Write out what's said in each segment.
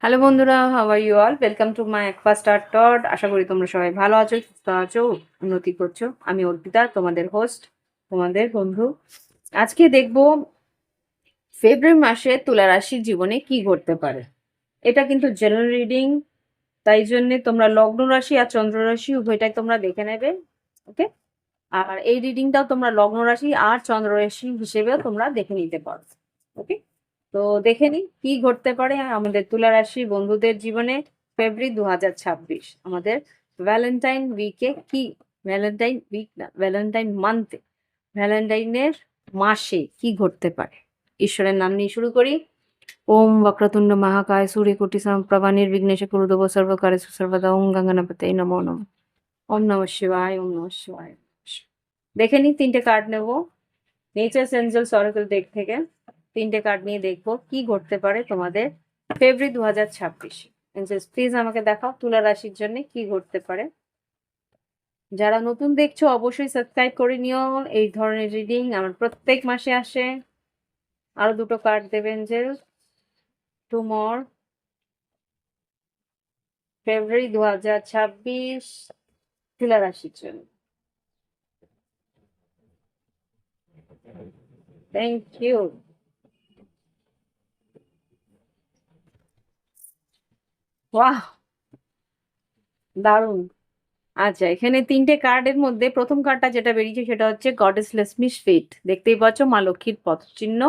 Hello বন্ধুরা, how are you all? Welcome to my একফা star টড। আশা করি তোমরা সবাই ভালো আছো, সুস্থ আছো, উন্নতি করছো। আমি অর্পিতা, তোমাদের হোস্ট, তোমাদের বন্ধু। আজকে দেখবো ফেব্রুয়ারি মাসে তুলা রাশির জীবনে কি ঘটতে পারে। এটা কিন্তু জেনারেল রিডিং, তাই জন্য তোমরা লগ্ন রাশি আর চন্দ্র রাশি উভয়টাই তোমরা দেখে নেবে। ওকে, আর এই রিডিংটাও তোমরা লগ্ন রাশি আর চন্দ্র রাশি হিসেবেও তোমরা দেখে নিতে পারো। ওকে, তো দেখে নি কি ঘটতে পারে আমাদের তুলা রাশি বন্ধুদের জীবনে ফেব্রুয়ারি 2026 আমাদের ভ্যালেন্টাইন উইকে। কি ভ্যালেন্টাইন উইক না, ভ্যালেন্টাইন মান্থে, ভ্যালেন্টাইনের মাসে কি ঘটতে পারে। ঈশ্বরের নাম নিয়ে শুরু করি। ওম বক্রতুণ্ড মহাকায় সূর্যকোটি সমপ্রভা নির্বিঘ্নেশ কুরুদেব সর্বকার্যেষু সর্বদা। ওম গঙ্গনাপতে নমো নমঃ। ওম নমঃ শিবায়, ওম নমঃ শিবায়। দেখে নি তিনটে কার্ড নেব নেচার এঞ্জেলস অরাকল ডেক থেকে। তিনটে কার্ড নিয়ে দেখবো কি ঘটতে পারে তোমাদের ফেব্রুয়ারি 2026। এঞ্জেলস প্লিজ আমাকে দেখাও তুলা রাশির জন্য কি ঘটতে পারে। যারা নতুন দেখছো অবশ্যই সাবস্ক্রাইব করে নিও। এই ধরনের রিডিং আমার প্রত্যেক মাসে আসে। আরো দুটো কার্ড দেবে এঞ্জেলস, টু মোর, ফেব্রুয়ারি 2026 তুলা রাশির জন্য। Thank you. বাহ, দারুণ। আচ্ছা, এখানে তিনটে কার্ডের মধ্যে প্রথম কার্ডটা যেটা বেরিয়েছে সেটা হচ্ছে গডেস লক্ষ্মীর ফিট। দেখতেই পাচ্ছ মা লক্ষ্মীর পদচিহ্ন।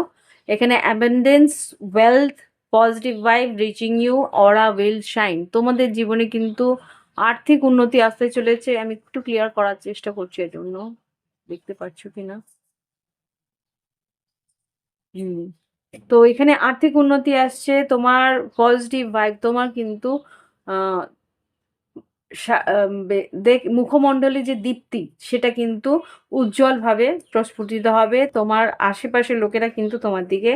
এখানে abundance, wealth, positive vibe reaching you, aura will shine. তোমাদের জীবনে কিন্তু আর্থিক উন্নতি আসতে চলেছে। আমি একটু ক্লিয়ার করার চেষ্টা করছি এর জন্য, দেখতে পাচ্ছ কিনা। হুম, তো এখানে আর্থিক উন্নতি আসছে, তোমার পজিটিভ ভাইব, তোমার কিন্তু আহ মুখমণ্ডলে যে দীপ্তি সেটা কিন্তু উজ্জ্বলভাবে প্রস্ফুটিত হবে। তোমার আশেপাশের লোকেরা কিন্তু তোমার দিকে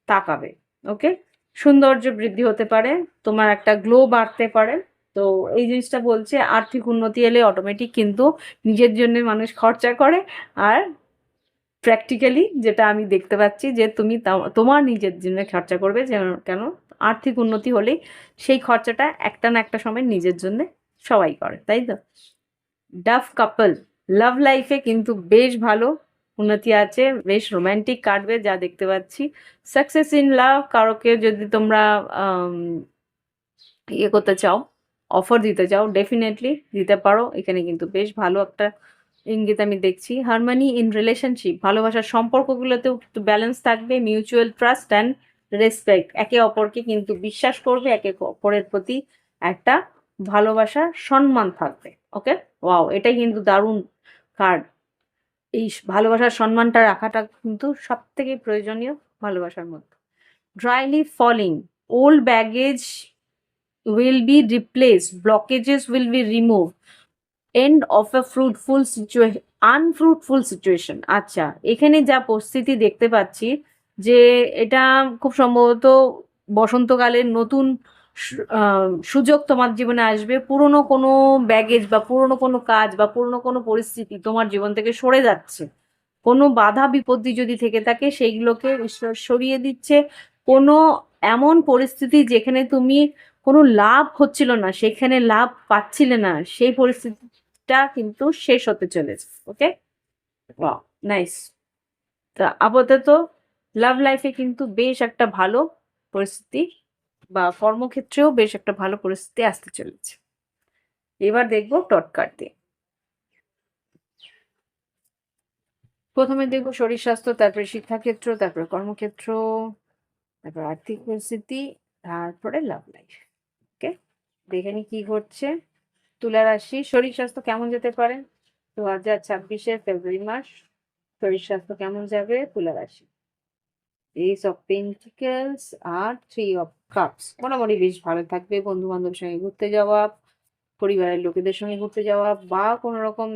তাকাবে। ওকে, সৌন্দর্য বৃদ্ধি হতে পারে, তোমার একটা গ্লো বাড়তে পারে। তো এই জিনিসটা বলছে আর্থিক উন্নতি এলে অটোমেটিক কিন্তু নিজের জন্য মানুষ খরচা করে। আর প্র্যাকটিক্যালি যেটা আমি দেখতে পাচ্ছি যে তুমি তোমার নিজের জন্য খরচা করবে। কেন, আর্থিক উন্নতি হলেই সেই খরচাটা একটা না একটা সময় নিজের জন্য সবাই করে, তাই তো। ডাফ কাপল, লাভ লাইফে কিন্তু বেশ ভালো উন্নতি আছে, বেশ রোম্যান্টিক কাটবে যা দেখতে পাচ্ছি। সাকসেস ইন লাভ, কারোকে যদি তোমরা আম, ইয়ে করতে চাও, অফার দিতে চাও, ডেফিনেটলি দিতে পারো। এখানে কিন্তু বেশ ভালো একটা ইঙ্গিত আমি দেখছি। হারমোনি ইন রিলেশনশিপ, ভালোবাসার সম্পর্কগুলোতেও একটু ব্যালেন্স থাকবে। মিউচুয়াল ট্রাস্ট অ্যান্ড রেসপেক্ট, একে অপরকে কিন্তু বিশ্বাস করবে, একে অপরের প্রতি একটা ভালোবাসার সম্মান থাকবে। ওকে, ওয়াও, এটাই কিন্তু দারুণ কার্ড। এই ভালোবাসার সম্মানটা রাখাটা কিন্তু সব থেকে প্রয়োজনীয় ভালোবাসার মধ্যে। Dryly falling, old baggage will be replaced, blockages will be removed, end of a fruitful situation, unfruitful situation। আচ্ছা, এখানে যা পরিস্থিতি দেখতে পাচ্ছি যে এটা খুব সম্ভবত বসন্তকালের নতুন সুযোগ তোমার জীবনে আসবে। পুরনো কোনো ব্যাগেজ বা পুরনো কোনো কাজ বা পুরনো কোনো পরিস্থিতি তোমার জীবন থেকে সরে যাচ্ছে। কোনো বাধা বিপত্তি যদি থেকে থাকে সেইগুলোকে ঈশ্বর সরিয়ে দিচ্ছে। কোনো এমন পরিস্থিতি যেখানে তুমি কোনো লাভ হচ্ছিল না, সেখানে লাভ পাচ্ছিলে না, সেই পরিস্থিতিটা কিন্তু শেষ হতে চলেছে। ওকে, ওয়াও, নাইস। তা আপাতত লাভ লাইফে কিন্তু বেশ একটা ভালো পরিস্থিতি, বা কর্মক্ষেত্রেও বেশ একটা ভালো পরিস্থিতি আসতে চলেছে। এবার দেখবো টটকার দিয়ে। প্রথমে দেখবো শরীর স্বাস্থ্য, তারপরে শিক্ষাক্ষেত্র, তারপরে কর্মক্ষেত্র, তারপর আর্থিক পরিস্থিতি, তারপরে লাভ লাইফ। ওকে, দেখে নি কি ঘটছে। তুলা রাশি শরীর স্বাস্থ্য কেমন যেতে পারে 2026 ফেব্রুয়ারি মাস। শরীর স্বাস্থ্য কেমন যাবে তুলা রাশি। এইস অফ পেন্টিকেলস আর 3 অফ কাপস, মোটামুটি বেশ ভালো থাকবে। বন্ধু বান্ধবের সঙ্গে ঘুরতে যাওয়া, পরিবারের লোকেদের সঙ্গে ঘুরতে যাওয়া, বা কোনো রকম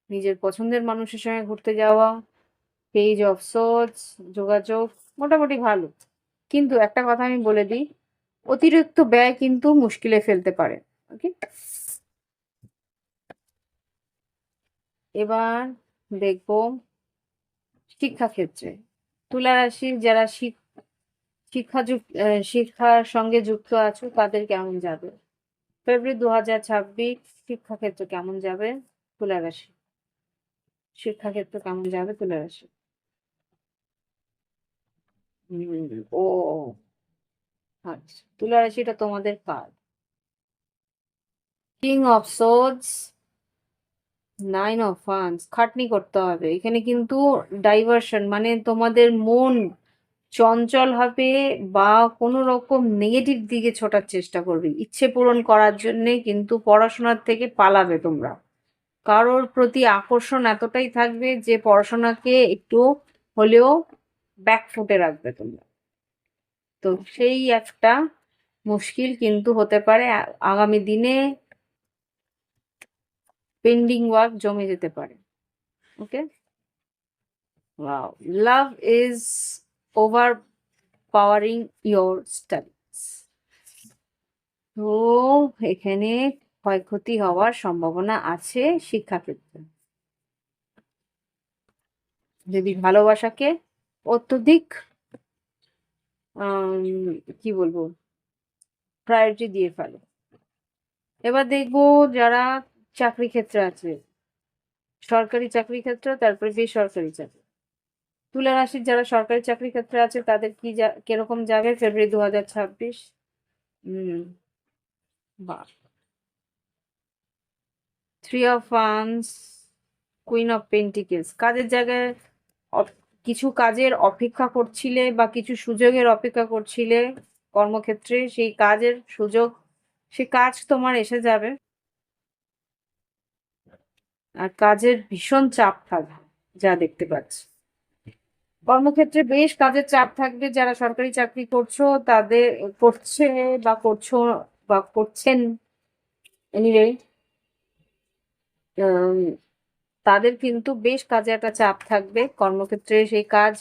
নিজের পছন্দের মানুষের সঙ্গে ঘুরতে যাওয়া। পেজ অফ সোর্ডস, যোগাযোগ মোটামুটি ভালো। কিন্তু একটা কথা আমি বলে দিই, অতিরিক্ত ব্যয় কিন্তু মুশকিলে ফেলতে পারে। ওকে, এবার দেখবো শিক্ষাক্ষেত্রে। তুলা রাশির যারা শিক্ষার সঙ্গে যুক্ত আছো তাদের কেমন যাবে? ফেব্রুয়ারি 2026 শিক্ষাক্ষেত্র কেমন যাবে? তুলা রাশি। শিক্ষাক্ষেত্র কেমন যাবে? তুলা রাশি। ও আচ্ছা, তুলা রাশি এটা তোমাদের card. King of swords, 9 of wands. খাটনি করতে হবে এখানে কিন্তু। ডাইভার্সন মানে তোমাদের মন চঞ্চল হবে বা কোনো রকম নেগেটিভ দিকে ছোটার চেষ্টা করবে ইচ্ছে পূরণ করার জন্যে, কিন্তু পড়াশোনার থেকে পালাবে তোমরা। কারোর প্রতি আকর্ষণ এতটাই থাকবে যে পড়াশোনাকে একটু হলেও ব্যাকফুটে রাখবে তোমরা। তো সেই একটা মুশকিল কিন্তু হতে পারে আগামী দিনে। পেন্ডিং ওয়ার্ক জমে যেতে পারে। Okay, wow, love is overpowering your studies. তো এখানে ক্ষয়ক্ষতি হওয়ার সম্ভাবনা আছে শিক্ষাক্ষেত্রে। যদি ভালোবাসাকে অত্যধিক কি বলবো প্রায়োরিটি দিয়ে ফেলো। এবার দেখবো যারা চাকরি ক্ষেত্রে আছে, সরকারি চাকরি ক্ষেত্র, তারপরে বেসরকারি চাকরি। তুলা রাশির যারা সরকারি চাকরি ক্ষেত্রে আছে তাদের কি কিরকম যাবে ফেব্রুয়ারি 2026? বাহ, 3 of wands, queen of pentacles. কাজের জায়গায় কিছু কাজের অপেক্ষা করছিলে বা কিছু সুযোগের অপেক্ষা করছিলে কর্মক্ষেত্রে, সেই কাজের সুযোগ, সে কাজ তোমার এসে যাবে। আর কাজের ভীষণ চাপ থাকবে যা দেখতে পাচ্ছি। কর্মক্ষেত্রে বেশ কাজের চাপ থাকবে। যারা সরকারি চাকরি করছো তাদের করছে বা করছো বা করছেন এনিওয়ে, তাদের কিন্তু বেশ কাজে একটা চাপ থাকবে কর্মক্ষেত্রে। সেই কাজ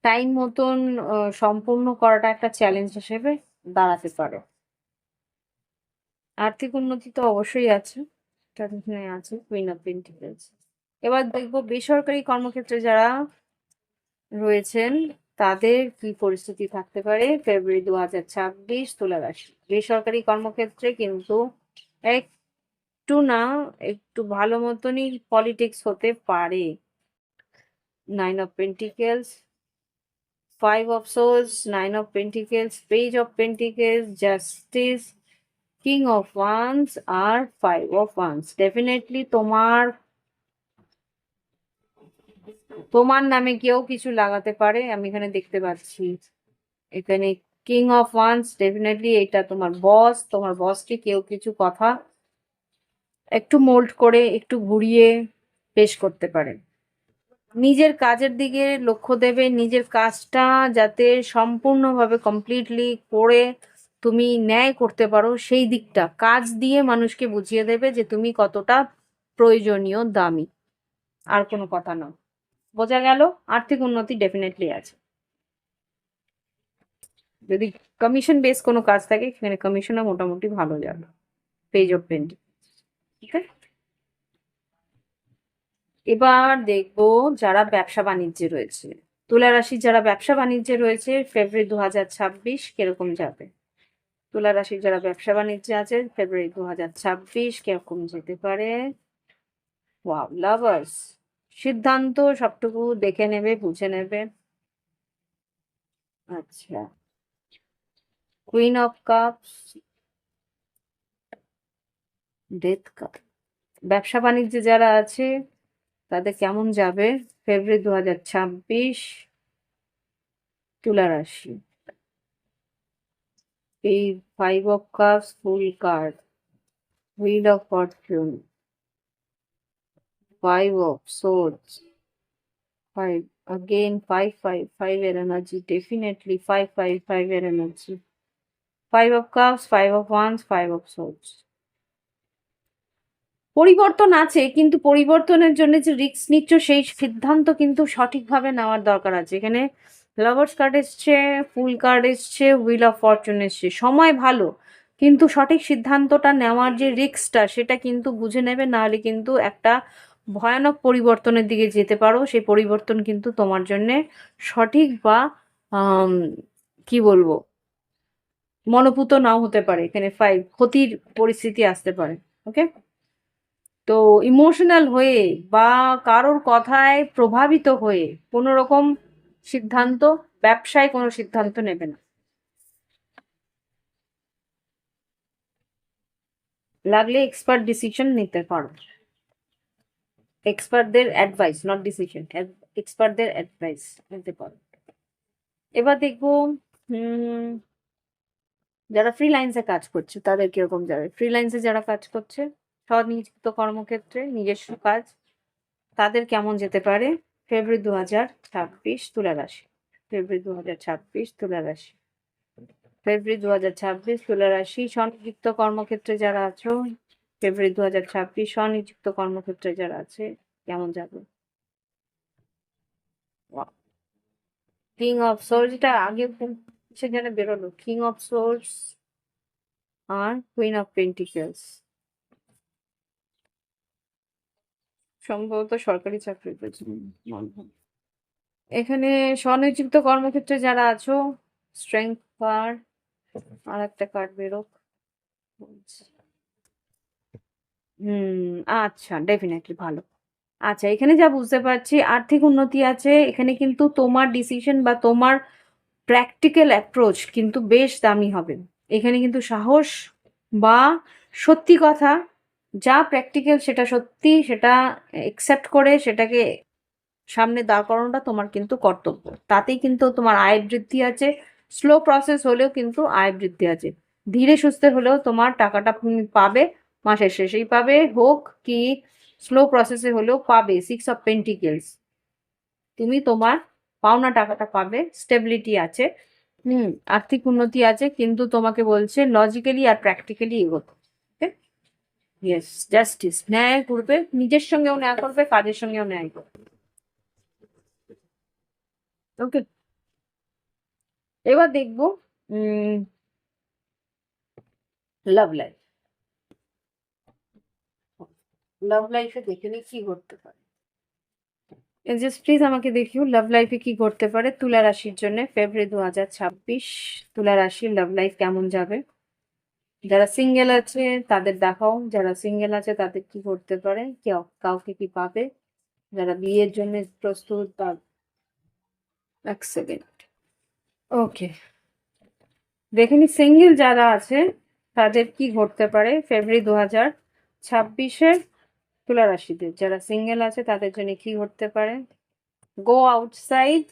টাইম মতন সম্পূর্ণ করাটা একটা চ্যালেঞ্জ হিসেবে দাঁড়াতে পারে। আর্থিক উন্নতি তো অবশ্যই আছে, আছে কুইন অফ পেন্টিকেলস। এবার দেখবো বেসরকারি কর্মক্ষেত্রে যারা রয়েছেন তাদের কি পরিস্থিতি থাকতে পারে ফেব্রুয়ারি 2026 তুলা রাশি। বেসরকারি কর্মক্ষেত্রে কিন্তু একটু না একটু ভালো মতনই পলিটিক্স হতে পারে। 9 of pentacles, 5 of swords, 9 of pentacles, page of pentacles, justice, king of wands আর 5 অফ ওয়ান্স। ডেফিনেটলি তোমার নামে কেউ কিছু লাগাতে পারে, আমি এখানে দেখতে পাচ্ছি। এখানে কিং অফ ওয়ান্স, ডেফিনেটলি এটা তোমার বস, তোমার বসকে কেউ কিছু কথা একটু মোল্ড করে একটু ঘুরিয়ে পেশ করতে পারে। নিজের কাজের দিকে লক্ষ্য দেবে, নিজের কাজটা যাতে সম্পূর্ণভাবে কমপ্লিটলি করে তুমি ন্যায় করতে পারো সেই দিকটা কাজ দিয়ে মানুষকে বুঝিয়ে দেবে যে তুমি কতটা প্রয়োজনীয়, দামি। আর কোনো কথা নয়, বোঝা গেল? আর্থিক উন্নতি ডেফিনেটলি আছে। যদি কমিশন বেস কোনো কাজ থাকে সেখানে কমিশনও মোটামুটি ভালো যাবে। পেজ অফ পেন্টিং, ঠিক আছে। এবার দেখবো যারা ব্যবসা বাণিজ্যে রয়েছে, তুলা রাশি যারা ব্যবসা বাণিজ্যে রয়েছে ফেব্রুয়ারি 2026 কিরকম যাবে? তুলা রাশির যারা ব্যবসা বাণিজ্যে আছে ফেব্রুয়ারি 2026 কিরকম যেতে পারে? Wow, lovers. সিদ্ধান্ত সবটুকু দেখে নেবে, বুঝে নেবে। আচ্ছা, queen of cups, death cup. ব্যবসা বাণিজ্যে যারা আছে তাদের কেমন যাবে ফেব্রুয়ারি 2026 তুলা রাশি? এই 5 of cups fool card, wheel of Fortune, 5 of swords, 5 again, 5 এর এনার্জি, ডেফিনেটলি 5 এর energy, 5 of cups, 5 of once, 5 of swords. পরিবর্তন আছে, কিন্তু পরিবর্তনের জন্য যে রিস্ক নিচ্ছ সেই সিদ্ধান্ত কিন্তু সঠিকভাবে নেওয়ার দরকার আছে। এখানে লাভার্স কার্ড এসছে, ফুল কার্ড এসছে, হুইল অফ ফরচুন এসছে। সময় ভালো, কিন্তু সঠিক সিদ্ধান্তটা নেওয়ার যে রিস্কটা সেটা কিন্তু বুঝে নেবে, নাহলে কিন্তু একটা ভয়ানক পরিবর্তনের দিকে যেতে পারো। সেই পরিবর্তন কিন্তু তোমার জন্যে সঠিক বা কি বলবো, মনোপুত নাও হতে পারে, এখানে 5 ক্ষতির পরিস্থিতি আসতে পারে। ওকে, তো ইমোশনাল হয়ে বা কারোর কথায় প্রভাবিত হয়ে কোনো রকম সিদ্ধান্ত, ব্যবসায় কোনো সিদ্ধান্ত নেবে না। লাগলে এক্সপার্ট ডিসিশন নিতে পারো, এক্সপার্টদের অ্যাডভাইস, নট ডিসিশন, এক্সপার্টদের অ্যাডভাইস নিতে পারো। এবার দেখবো যারা ফ্রিল্যান্সে কাজ করছে তাদের কিরকম যাবে। ফ্রিল্যান্সে যারা কাজ করছে, স্বনিযুক্ত কর্মক্ষেত্রে নিজস্ব কাজ, তাদের কেমন যেতে পারে। ফেব্রুয়ারি 2026 তুলা রাশি, ফেব্রুয়ারি 2026 তুলা রাশি, ফেব্রুয়ারি 2026 তুলা রাশি। স্বনিযুক্ত কর্মক্ষেত্রে যারা আছো, ফেব্রুয়ারি 2026 স্বনিযুক্ত কর্মক্ষেত্রে যারা আছে কেমন যাবে। কিং অফ সোর্স, এটা আগে সেখানে বেরোলো, কিং অফ সোর্স আর কুইন অফ পেন্টিকেলস, সম্ভবত সরকারি চাকরি পেয়েছে। এখানে স্বনিযুক্ত কর্মক্ষেত্রে যারা আছো, স্ট্রেংথ কার্ড আর একটা কার্ড বেরোক। আচ্ছা, ডেফিনেটলি ভালো। আচ্ছা, এখানে যা বুঝতে পারছি আর্থিক উন্নতি আছে। এখানে কিন্তু তোমার ডিসিশন বা তোমার প্র্যাকটিক্যাল অ্যাপ্রোচ কিন্তু বেশ দামি হবে। এখানে কিন্তু সাহস বা সত্যি কথা, যা প্র্যাকটিক্যাল সেটা সত্যি, সেটা একসেপ্ট করে সেটাকে সামনে দাঁড় করানোটা তোমার কিন্তু কর্তব্য। তাতেই কিন্তু তোমার আয় বৃদ্ধি আছে। স্লো প্রসেস হলেও কিন্তু আয় বৃদ্ধি আছে। ধীরে সুস্থে হলেও তোমার টাকাটা তুমি পাবে, মাসের শেষেই পাবে, হোক কি স্লো প্রসেসে হলেও পাবে। 6 অফ পেন্টিকেলস, তুমি তোমার পাওনা টাকাটা পাবে, স্টেবিলিটি আছে, আর্থিক উন্নতি আছে, কিন্তু তোমাকে বলছে লজিক্যালি আর প্র্যাকটিক্যালি এগোতে। ওকে, ইয়েস, জাস্টিস, ন্যায় করবে, নিজের সঙ্গেও ন্যায় করবে, কাজের সঙ্গেও ন্যায় করবে। ওকে, এবার দেখবো লাভ লাইফ। লাভ লাইফে দেখে নি কি করতে পারে। জাস্ট প্লিজ আমাকে দেখিও লাভ লাইফে কি করতে পারে তুলা রাশির জন্য ফেব্রুয়ারি 2026। তুলা রাশির লাভ লাইফ কেমন যাবে। যারা সিঙ্গেল আছে তাদের দেখাও, যারা সিঙ্গেল আছে তাদের কি করতে পারে, কাউকে কি পাবে। যারা বিয়ের জন্য প্রস্তুত, বা এক সেকেন্ড, ওকে, দেখে নি সিঙ্গেল যারা আছে তাদের কি ঘটতে পারে ফেব্রুয়ারি 2026-এ তুলা রাশিতে। যারা সিঙ্গেল আছে তাদের জন্য কি ঘটতে পারে। Go outside,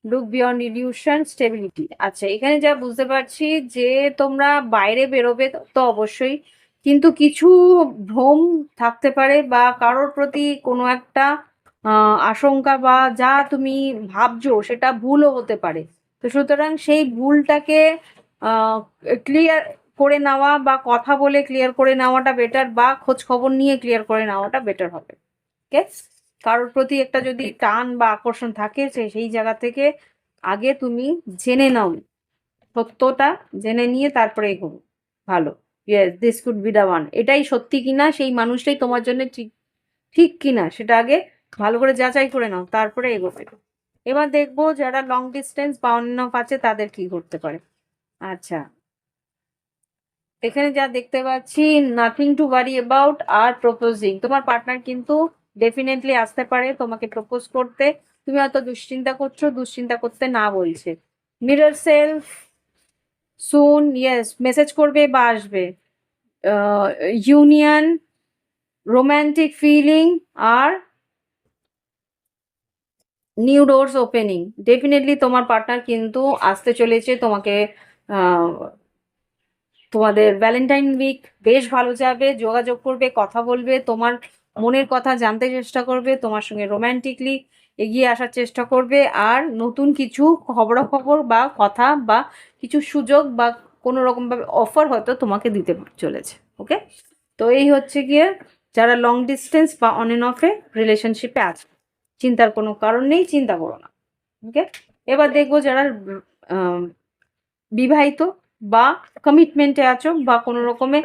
look beyond illusion, stability. আচ্ছা, এখানে যা বুঝতে পারছি যে তোমরা বাইরে বেরোবে তো অবশ্যই, কিন্তু কিছু ভ্রম থাকতে পারে বা কারোর প্রতি কোনো একটা আশঙ্কা বা যা তুমি ভাবছো সেটা ভুলও হতে পারে। তো সুতরাং সেই ভুলটাকে ক্লিয়ার করে নেওয়া বা কথা বলে ক্লিয়ার করে নেওয়াটা বেটার, বা খোঁজ খবর নিয়ে ক্লিয়ার করে নেওয়াটা বেটার হবে। ওকে, কারোর প্রতি একটা যদি টান বা আকর্ষণ থাকে সেই জায়গা থেকে আগে তুমি জেনে নাও, সত্যটা জেনে নিয়ে তারপরে এগোবো ভালো। Yes, this could be the one. এটাই সত্যি কিনা, সেই মানুষটাই তোমার জন্য ঠিক ঠিক কিনা সেটা আগে ভালো করে যাচাই করে নাও, তারপরে এগোবে। এবার দেখবো যারা লং ডিস্টেন্স বা অন্য আছে তাদের কি করতে পারে। আচ্ছা, এখানে যা দেখতে পাচ্ছি, নাথিং টু ওয়ারি অ্যাবাউট আর প্রপোজিং। তোমার পার্টনার কিন্তু ডেফিনেটলি আসতে পারে তোমাকে প্রপোজ করতে। তুমি হয়তো দুশ্চিন্তা করছো, দুশ্চিন্তা করতে না বলছে। মিরর সেলফ, সুন, ইয়েস, মেসেজ করবে বা আসবে। ইউনিয়ন, রোম্যান্টিক ফিলিং আর নিউ ডোরস ওপেনিং। ডেফিনেটলি তোমার পার্টনার কিন্তু আসতে চলেছে তোমাকে। তোমাদের ভ্যালেন্টাইন উইক বেশ ভালো যাবে, যোগাযোগ করবে, কথা বলবে, তোমার মনের কথা জানতে চেষ্টা করবে, তোমার সঙ্গে রোম্যান্টিকলি এগিয়ে আসার চেষ্টা করবে, আর নতুন কিছু খবরাখবর বা কথা বা কিছু সুযোগ বা কোনো রকমভাবে অফার হয়তো তোমাকে দিতে চলেছে। ওকে, তো এই হচ্ছে গিয়ে যারা লং ডিস্টেন্স বা অন এন্ড অফে রিলেশনশিপে আছে, চিন্তার কোনো কারণ নেই, চিন্তা করো না। ওকে, এবার দেখবো যারা বিবাহিত বা কমিটমেন্টে আছো বা কোনো রকমে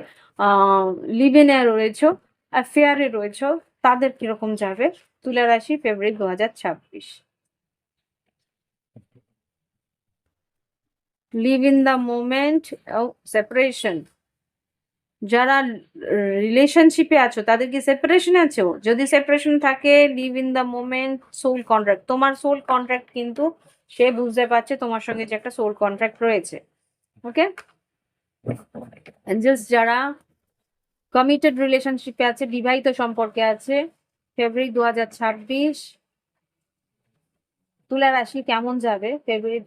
লিভ-ইনে রয়েছো, অ্যাফেয়ারে রয়েছো, তাদের কিরকম যাবে তুলা রাশি ফেব্রুয়ারি 2026। Leave in the moment, separation. যারা রিলেশনশিপে আছো তাদের কি সেপারেশন আছো? যদি সেপারেশন থাকে, live in the moment, soul contract. তোমার সোল কন্ট্রাক্ট কিন্তু সে বুঝতে পারছে তোমার সঙ্গে যে একটা সোল কন্ট্রাক্ট রয়েছে। ওকে, জাস্ট যারা কমিটেড রিলেশনশিপে আছে, বিবাহিত সম্পর্কে আছে, ফেব্রুয়ারি 2026 তুলা রাশি কেমন যাবে ফেব্রুয়ারি?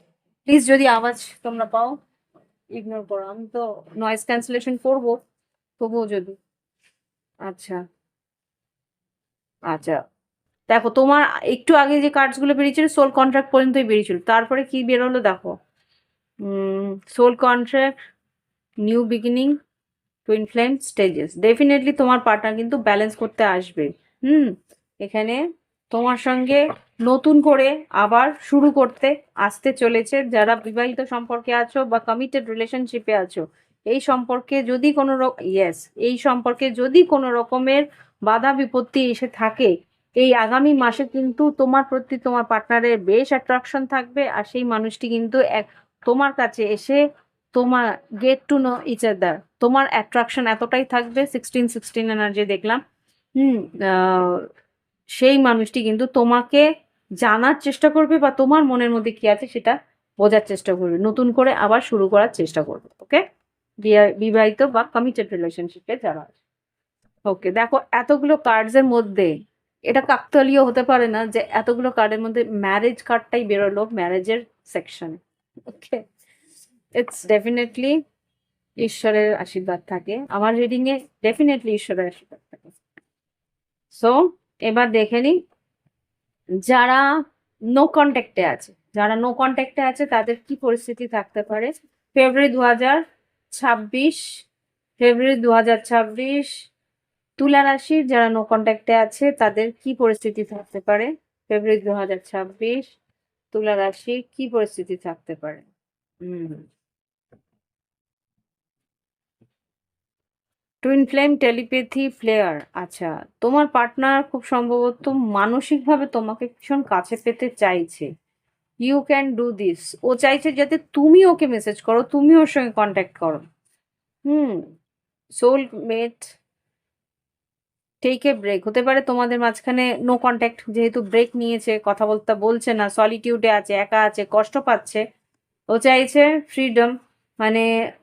প্লিজ যদি আওয়াজ তোমরা পাও ইগনোর করো, আমি তো নয়েজ ক্যান্সেলেশন করবো তবুও যদি। আচ্ছা আচ্ছা, দেখো তোমার একটু আগে যে কার্ডস গুলো বেরিয়েছিল সোল কন্ট্রাক্ট পর্যন্তই বেরিয়েছিল, তারপরে কি বেরোলো দেখো, soul contract, new beginning, twin flame, stages. Definitely তোমার পার্টনার কিন্তু ব্যালেন্স করতে আসবে। হুম, এখানে তোমার সঙ্গে নতুন করে আবার শুরু করতে আসতে চলেছে। যারা বিবাহিত সম্পর্কে আছো বা কমিটেড রিলেশনশিপে আছো, এই সম্পর্কে যদি কোনো এই সম্পর্কে যদি কোনো রকমের বাধা বিপত্তি এসে থাকে, এই আগামী মাসে কিন্তু তোমার প্রতি তোমার পার্টনারের বেশ অ্যাট্রাকশন থাকবে, আর সেই মানুষটি কিন্তু তোমার কাছে এসে তোমার get to know each other, তোমার অ্যাট্রাকশন এতটাই থাকবে, 16 এনার্জি দেখলাম। হুম, আহ, সেই মানুষটি কিন্তু তোমাকে জানার চেষ্টা করবে বা তোমার মনের মধ্যে কি আছে সেটা বোঝার চেষ্টা করবে, নতুন করে আবার শুরু করার চেষ্টা করবে। ওকে, বিবাহিত বা কমিটেড রিলেশনশিপে যারা আছে। ওকে, দেখো এতগুলো কার্ডস এর মধ্যে এটা কাকতালীয় হতে পারে না যে এতগুলো কার্ডের মধ্যে ম্যারেজ কার্ডটাই বেরোলো ম্যারেজের সেকশন। ওকে, ইটস ডেফিনেটলি ঈশ্বরের আশীর্বাদ থাকে আমার রিডিং এ, ডেফিনেটলি ঈশ্বরের আশীর্বাদ থাকে। সো এবার দেখে নি যারা নো কন্ট্যাক্টে আছে, যারা নো কন্ট্যাক্টে আছে তাদের কি পরিস্থিতি থাকতে পারে ফেব্রুয়ারি 2026। ফেব্রুয়ারি 2026 তুলা রাশির যারা নো কন্ট্যাক্টে আছে তাদের কি পরিস্থিতি থাকতে পারে ফেব্রুয়ারি 2026? তুলা রাশি কি পরিস্থিতি থাকতে পারে? হুম, টুইন ফ্লেম, টেলিপ্যাথি, ফ্লেয়ার। আচ্ছা, তোমার পার্টনার খুব সম্ভবত মানসিকভাবে তোমাকে ভীষণ কাছে পেতে চাইছে। You can do this. ও চাইছে যাতে তুমি ওকে মেসেজ করো, তুমি ওর সঙ্গে কন্ট্যাক্ট করো। Hmm, soulmate, take a break. হতে পারে তোমাদের মাঝখানে নো কন্ট্যাক্ট, যেহেতু ব্রেক নিয়েছে, কথা বলতে বলছে না, সলিটিউডে আছে, একা আছে, কষ্ট পাচ্ছে। ও চাইছে ফ্রিডম, মানে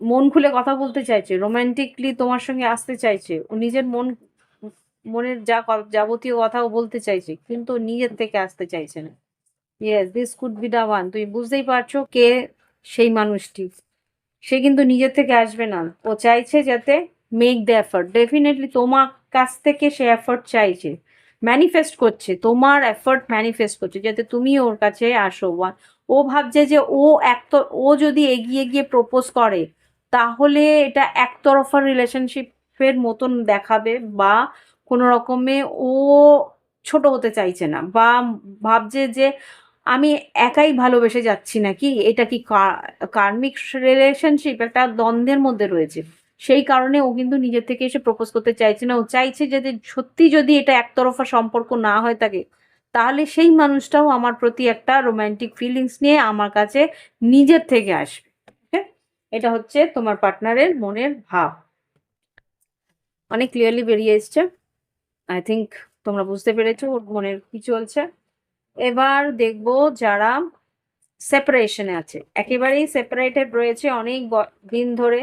মন খুলে কথা বলতে চাইছে, রোমান্টিকলি তোমার সঙ্গে আসতে চাইছে। ও নিজের মনের যাবতীয় কথা ও বলতে চাইছে, কিন্তু ও নিজের থেকে আসতে চাইছে না। Yes, this could be the one. তুমি বুঝতেই পারছো কে সেই মানুষটি। সে কিন্তু নিজের থেকে আসবে না, ও চাইছে যাতে মেক দ্য এফর্ট। ডেফিনেটলি তোমার কাছ থেকে সে এফর্ট চাইছে, ম্যানিফেস্ট করছে, তোমার এফর্ট ম্যানিফেস্ট করছে যাতে তুমি ওর কাছে আসো। ও ভাবছে যে ও যদি এগিয়ে গিয়ে প্রপোজ করে তাহলে এটা একতরফা রিলেশনশিপের মতন দেখাবে, বা কোনো রকমে ও ছোট হতে চাইছে না, বা ভাবছে যে আমি একাই ভালোবেসে যাচ্ছি নাকি, এটা কি কার্মিক রিলেশনশিপ, একটা দ্বন্দ্বের মধ্যে রয়েছে। সেই কারণে ও কিন্তু নিজের থেকে এসে প্রপোজ করতে চাইছে না। ও চাইছে যে সত্যি যদি এটা একতরফা সম্পর্ক না হয়ে থাকে, তাহলে সেই মানুষটাও আমার প্রতি একটা রোমান্টিক ফিলিংস নিয়ে আমার কাছে নিজের থেকে আসবে। ওকে, এটা হচ্ছে তোমার পার্টনারের মনের ভাব, অনেক ক্লিয়ারলি বেরিয়ে এসছে। আই থিঙ্ক তোমরা বুঝতে পেরেছো ওর মনের কি চলছে। এবার দেখবো যারা সেপারেশনে আছে, একেবারেই সেপারেটেড রয়েছে অনেক দিন ধরে,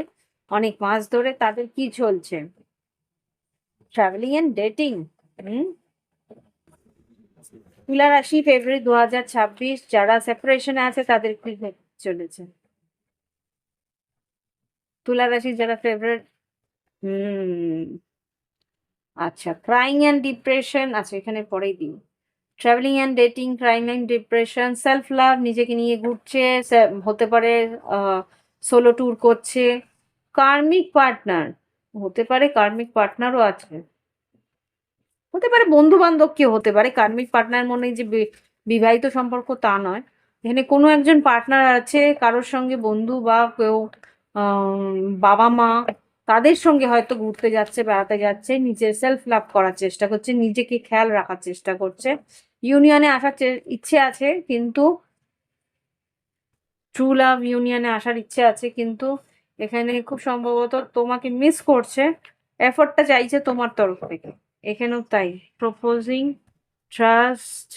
অনেক মাস ধরে, তাদের কি চলছে? Travelling and dating. তুলা রাশি ফেব্রুয়ারি 2026 যারা সেপারেশনে আছে তাদের কি চলেছে? তুলা রাশি যারা ফেব্রুয়ারি, আচ্ছা, ক্রাইং অ্যান্ড ডিপ্রেশন। আচ্ছা, এখানে পরেই দিই travelling and dating, crime and depression, self love, নিজেকে নিয়ে ঘুরছে, হতে পারে সোলো ট্যুর করছে। কার্মিক পার্টনার, হতে পারে কার্মিক পার্টনারও আছে, হতে পারে বন্ধু বান্ধব কেউ হতে পারে। কার্মিক পার্টনার মনে যে বিবাহিত সম্পর্ক তা নয়, এখানে কোনো একজন পার্টনার আছে কারোর সঙ্গে, বন্ধু বা কেউ, বাবা মা, তাদের সঙ্গে হয়তো ঘুরতে যাচ্ছে, বেড়াতে যাচ্ছে, নিজের সেলফ লাভ করার চেষ্টা করছে, নিজেকে খেয়াল রাখার চেষ্টা করছে, ইউনিয়নে আসার ইচ্ছে আছে, কিন্তু ট্রু লাভ ইউনিয়নে আসার ইচ্ছে আছে, কিন্তু এখানে খুব সম্ভবত তোমাকে মিস করছে, এফর্টটা চাইছে তোমার তরফ থেকে। এখানেও তাই, proposing, trust,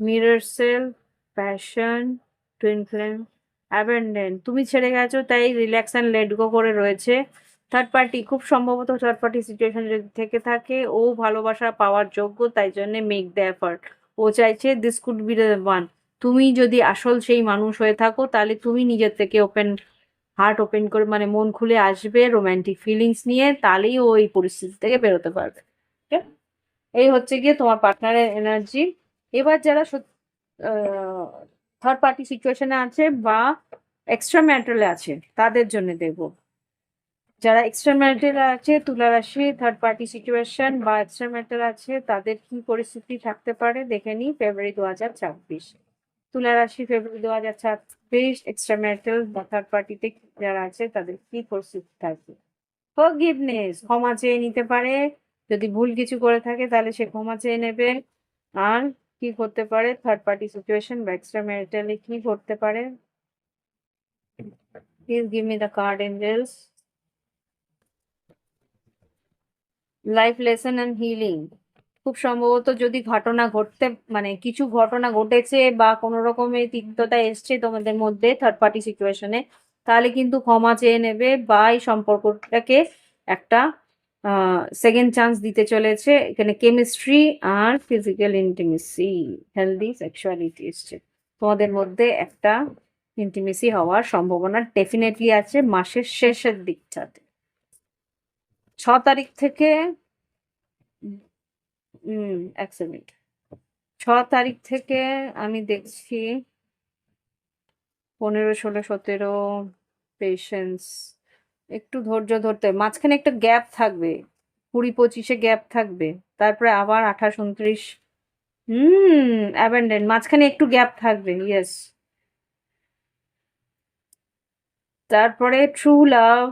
mirror self, passion, twin flame, abandon. তুমি ছেড়ে গেছো তাই রিল্যাক্স অ্যান্ড লেট গো করে রয়েছে। থার্ড পার্টি, খুব সম্ভবত থার্ড পার্টি সিচুয়েশন যদি থেকে থাকে, ও ভালোবাসা পাওয়ার যোগ্য, তাই জন্য মেক দ্য এফার্ট। ও চাইছে this could be the one. তুমি যদি আসল সেই মানুষ হয়ে থাকো, তাহলে তুমি নিজের থেকে ওপেন, হার্ট ওপেন করে, মানে মন খুলে আসবে রোম্যান্টিক ফিলিংস নিয়ে, তাহলেই ও এই পরিস্থিতি থেকে বেরোতে পারবে। ঠিক আছে? এই হচ্ছে গিয়ে তোমার পার্টনারের এনার্জি। এবার যারা থার্ড পার্টি সিচুয়েশনে আছে বা এক্সট্রা ম্যারিটালে আছে, তাদের জন্য দেখবো। যারা এক্সট্রা ম্যারিটাল আছে, তুলা রাশি, থার্ড পার্টি সিচুয়েশন বা এক্সট্রা ম্যারিটাল আছে, তাদের কি পরিস্থিতি থাকতে পারে দেখে নিই। ফেব্রুয়ারি 2026, তুলা রাশি, ফেব্রুয়ারি 2026, এক্সট্রা ম্যারিটাল বা থার্ড পার্টিতে যারা আছে তাদের কি পরিস্থিতি থাকবে। ফরগিভনেস, ক্ষমা চেয়ে নিতে পারে। যদি ভুল কিছু করে থাকে তাহলে সে ক্ষমা চেয়ে নেবে। আর কি করতে পারে থার্ড পার্টি সিচুয়েশন বা এক্সট্রা ম্যারিটালে কি করতে পারে? Please give me the card angels. Life lesson and healing. খুব সম্ভবত যদি ঘটনা ঘটতে, মানে কিছু ঘটনা ঘটেছে বা কোনো রকমের তিক্ততা এসছে তোমাদের মধ্যে থার্ড পার্টি সিচুয়েশনে, তাহলে কিন্তু ক্ষমা চেয়ে নেবে বা এই সম্পর্কটাকে একটা সেকেন্ড চান্স দিতে চলেছে। এখানে কেমিস্ট্রি আর ফিজিক্যাল ইন্টিমেসি, হেলদি সেক্সুয়ালিটি এসছে। তোমাদের মধ্যে একটা ইন্টিমেসি হওয়ার সম্ভাবনা ডেফিনেটলি আছে মাসের শেষের দিকটাতে। 6 তারিখ থেকে, এক সেকেন্ড, 6 তারিখ থেকে আমি দেখছি 15, 16, 17, পেশেন্স, একটু ধৈর্য ধরতে। মাঝখানে একটা গ্যাপ থাকবে, 20, 25-এ গ্যাপ থাকবে, তারপরে আবার 28, 29। অ্যাবেন্ডেন, মাঝখানে একটু গ্যাপ থাকবে, ইয়েস। তারপরে true love,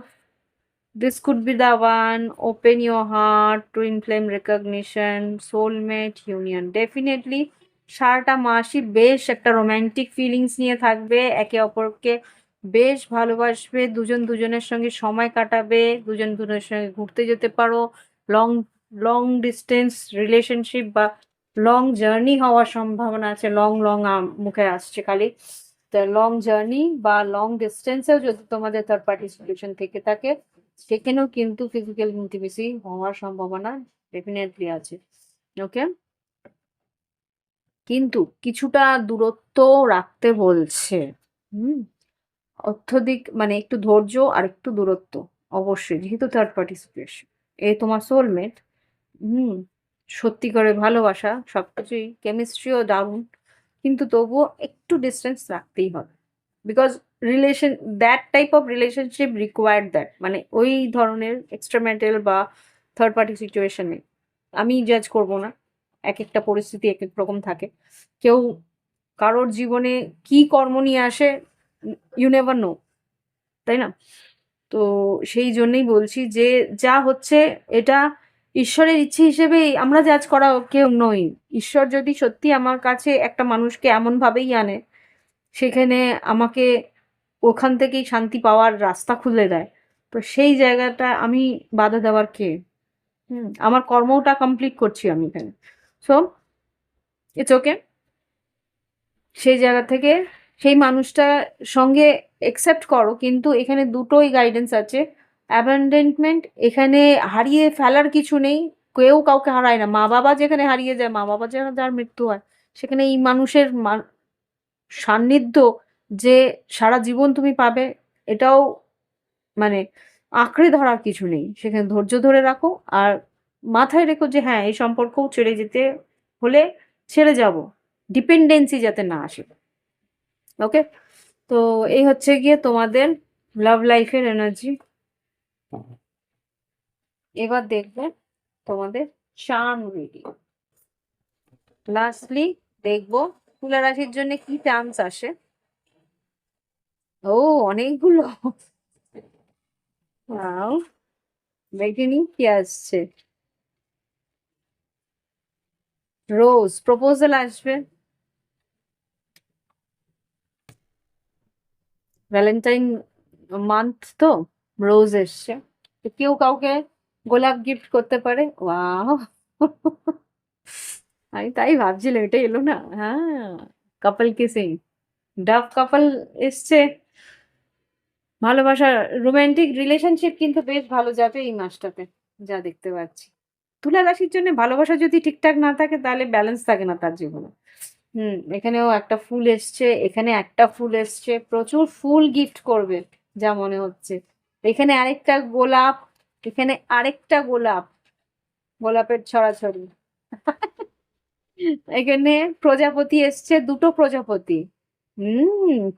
this could be the one, open your heart, twin flame recognition, soulmate union. Definitely সারাটা মাসই বেশ একটা রোম্যান্টিক ফিলিংস নিয়ে থাকবে, একে অপরকে বেশ ভালোবাসবে, দুজন দুজনের সঙ্গে সময় কাটাবে, দুজন দুজনের সঙ্গে ঘুরতে যেতে পারো। লং লং ডিস্টেন্স রিলেশনশিপ বা লং জার্নি হওয়ার সম্ভাবনা আছে। লং লং মুখে আসছে খালি। তা লং জার্নি বা লং ডিস্টেন্সেও যদি তোমাদের থার্ড পার্টি সলিউশন থেকে থাকে, সেখানেও কিন্তু ফিজিক্যাল ইন্টিমেসি হওয়ার সম্ভাবনা ডেফিনেটলি আছে। ওকে, কিন্তু কিছুটা দূরত্ব রাখতে বলছে। হুম, অত্যধিক মানে একটু ধৈর্য আর একটু দূরত্ব অবশ্যই, যেহেতু থার্ড পার্টি সিচুয়েশন। এ তোমার সোলমেট। হুম, সত্যি করে ভালোবাসা, সবকিছুই, কেমিস্ট্রিও দারুণ, কিন্তু তবুও একটু ডিস্টেন্স রাখতেই হবে। Because relation, that type of relationship required that, মানে ওই ধরনের এক্সট্রামেন্টাল বা থার্ড পার্টি সিচুয়েশনে আমি জাজ করব না, এক একটা পরিস্থিতি এক এক রকম থাকে। কেউ কারোর জীবনে কি কর্ম নিয়ে আসে, ইউ নেভার নো, তাই না? তো সেই জন্যই বলছি যে যা হচ্ছে এটা ঈশ্বরের ইচ্ছে হিসেবেই আমরা জাজ করা কেউ নই। ঈশ্বর যদি সত্যি আমার কাছে একটা মানুষকে এমনভাবেই আনে, সেখানে আমাকে ওখান থেকেই শান্তি পাওয়ার রাস্তা খুলে দেয়, তো সেই জায়গাটা আমি বাধা দেওয়ার কে? আমার কর্মটা কমপ্লিট করছি আমি এখানে। So it's okay. সেই জায়গা থেকে সেই মানুষটার সঙ্গে একসেপ্ট করো, কিন্তু এখানে দুটোই গাইডেন্স আছে। অ্যাবান্ডেনমেন্ট, এখানে হারিয়ে ফেলার কিছু নেই, কেউ কাউকে হারায় না। মা বাবা যেখানে হারিয়ে যায়, মা বাবা যেখানে যার মৃত্যু হয়, সেখানে এই মানুষের সান্নিধ্য যে সারা জীবন তুমি পাবে, এটাও মানে আঁকড়ে ধরার কিছু নেই। সেখানে ধৈর্য ধরে রাখো আর মাথায় রেখো যে হ্যাঁ, এই সম্পর্কও ছেড়ে যেতে হলে ছেড়ে যাব, ডিপেন্ডেন্সি যাতে না আসে। ওকে, তো এই হচ্ছে গিয়ে তোমাদের লাভ লাইফের এনার্জি। এবার দেখবে তোমাদের চার্ম রিডিং। লাস্টলি দেখবো তুলা রাশির জন্য কি চান্স আসে। ও, অনেকগুলো। ওয়াও, দেখিনি কি আসছে। রোজ, প্রপোজাল আসবে। ভ্যালেন্টাইন মান্থ তো, রোজ এসছে, তো কেউ কাউকে গোলাপ গিফট করতে পারে। ওয়াও, আমি তাই ভাবছিলাম এটা এলো না। হ্যাঁ, কাপল কিসিং, ডাব কাপল এসছে। ভালোবাসা, রোমান্টিক রিলেশনশিপ কিন্তু বেশ ভালো যাবে এই মাসটাতে, যা দেখতে পাচ্ছি। তুলা রাশির জন্য ভালোবাসা যদি ঠিকঠাক না থাকে তাহলে ব্যালেন্স থাকে না তার জীবনে। এখানেও একটা ফুল এসছে, এখানে একটা ফুল এসছে, প্রচুর ফুল গিফট করবে যা মনে হচ্ছে। এখানে আরেকটা গোলাপ, এখানে আরেকটা গোলাপ, গোলাপের ছড়াছড়ি। এখানে প্রজাপতি এসছে, দুটো প্রজাপতি।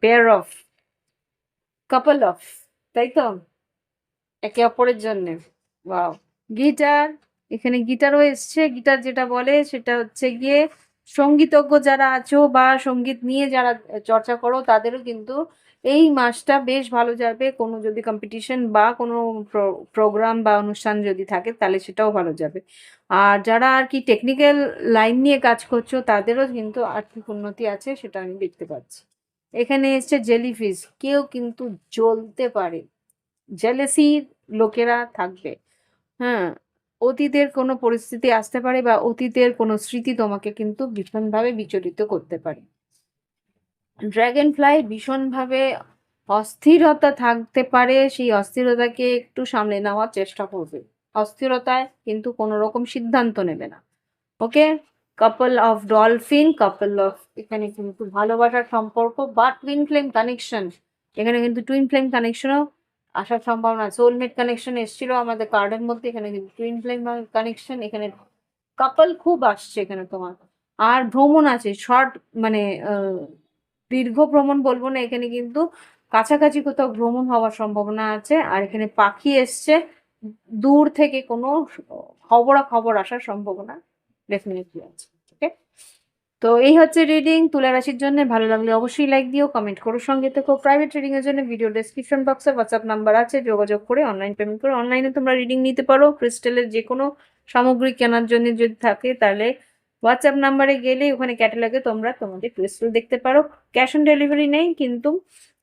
পেয়ার অফ, কাপল অফ, তাই তো, একে অপরের জন্য। ওয়াও, গিটার, এখানে গিটারও এসছে। গিটার যেটা বলে সেটা হচ্ছে গিয়ে সঙ্গীতজ্ঞ যারা আছো বা সঙ্গীত নিয়ে যারা চর্চা করো তাদেরও কিন্তু এই মাসটা বেশ ভালো যাবে। কোনো যদি কম্পিটিশন বা কোনো প্রোগ্রাম বা অনুষ্ঠান যদি থাকে তাহলে সেটাও ভালো যাবে। আর যারা আর কি টেকনিক্যাল লাইন নিয়ে কাজ করছো তাদেরও কিন্তু আর্থিক উন্নতি আছে, সেটা আমি দেখতে পাচ্ছি। এখানে এসছে জেলিফিশ, কেউ কিন্তু জ্বলতে পারে, জেলেসির লোকেরা থাকবে। হ্যাঁ, অতীতের কোনো পরিস্থিতি আসতে পারে বা অতীতের কোনো স্মৃতি তোমাকে কিন্তু ভীষণভাবে বিচলিত করতে পারে। ড্র্যাগন ফ্লাই ভীষণভাবে অস্থিরতা থাকতে পারে, সেই অস্থিরতাকে একটু সামলে নেওয়ার চেষ্টা করবে। অস্থিরতায় কিন্তু কোনো রকম সিদ্ধান্ত নেবে না। Okay, couple of dolphin, couple of, এখানে কিন্তু ভালোবাসার সম্পর্ক বা টুইন ফ্লেম কানেকশন, এখানে কিন্তু টুইন ফ্লেম কানেকশনও আসার সম্ভাবনা। সোলমেট কানেকশন এসেছিল আমাদের কার্ডের মধ্যে, এখানে কিন্তু টুইন ফ্লেম কানেকশন, এখানে কাপল খুব আসছে এখানে তোমার। আর ভ্রমণ আছে, শর্ট মানে দীর্ঘ ভ্রমণ বলবো না, এখানে কিন্তু কাছাকাছি কোথাও ভ্রমণ হওয়ার সম্ভাবনা আছে। আর এখানে পাখি এসছে, দূর থেকে কোনো খবর আসার সম্ভাবনা ডেফিনেটলি আছে। ওকে, তো এই হচ্ছে রিডিং তুলা রাশির জন্য। ভালো লাগলে অবশ্যই লাইক দিও, কমেন্ট করো, সঙ্গে থেকো। প্রাইভেট রিডিং এর জন্য ভিডিও ডেসক্রিপশন বক্সে হোয়াটসঅ্যাপ নাম্বার আছে, যোগাযোগ করে অনলাইন পেমেন্ট করে অনলাইনে তোমরা রিডিং নিতে পারো। ক্রিস্টালের যে কোনো সামগ্রী কেনার জন্য যদি থাকে তাহলে হোয়াটসঅ্যাপ নাম্বারে গেলে ওখানে ক্যাটালগে তোমরা তোমাদের ক্রিস্টাল দেখতে পারো। ক্যাশ অন ডেলিভারি নেই, কিন্তু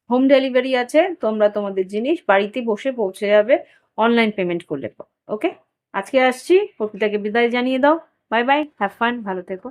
হোম ডেলিভারি আছে, তোমরা তোমাদের জিনিস বাড়িতে বসে পৌঁছে যাবে অনলাইন পেমেন্ট করলে। ওকে, আজকে আসছি, প্রকৃতাকে বিদায় জানিয়ে দাও। বাই বাই, হ্যাভ ফান, ভালো থেকো।